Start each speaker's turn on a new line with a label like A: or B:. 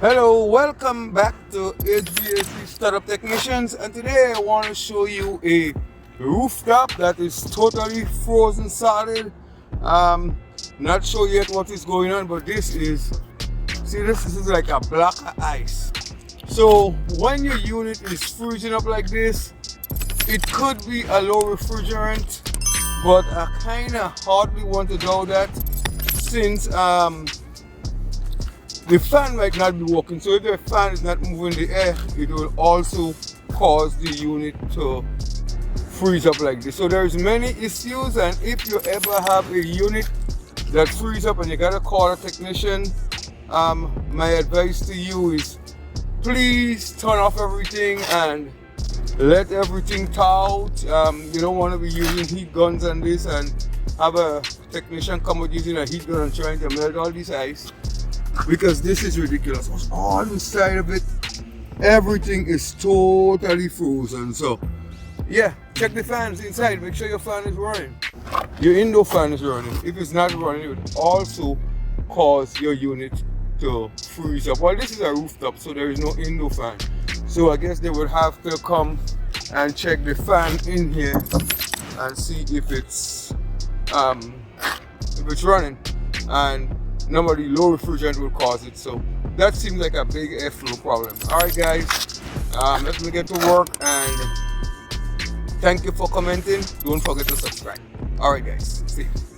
A: Hello, welcome back to HVAC Startup Technicians, and today I want to show you a rooftop that is totally frozen solid. Not sure yet what is going on, but this is like a block of ice. So when your unit is freezing up like this, it could be a low refrigerant, but I kind of hardly want to doubt that since the fan might not be working. So if the fan is not moving the air, it will also cause the unit to freeze up like this. So there's many issues, and if you ever have a unit that freeze up and you gotta call a technician, my advice to you is please turn off everything and let everything thaw out. You don't want to be using heat guns and this and have a technician come out using a heat gun and trying to melt all this ice, because this is ridiculous. What's all inside of it? Everything is totally frozen. So yeah, check the fans inside, make sure your fan is running. Your indoor fan is running. If it's not running, it would also cause your unit to freeze up. Well, this is a rooftop, so there is no indoor fan, so I guess they would have to come and check the fan in here and see if it's running, and normally low refrigerant will cause it. So that seems like a big airflow problem. All right guys, let me get to work, and thank you for commenting. Don't forget to subscribe. All right guys, see you.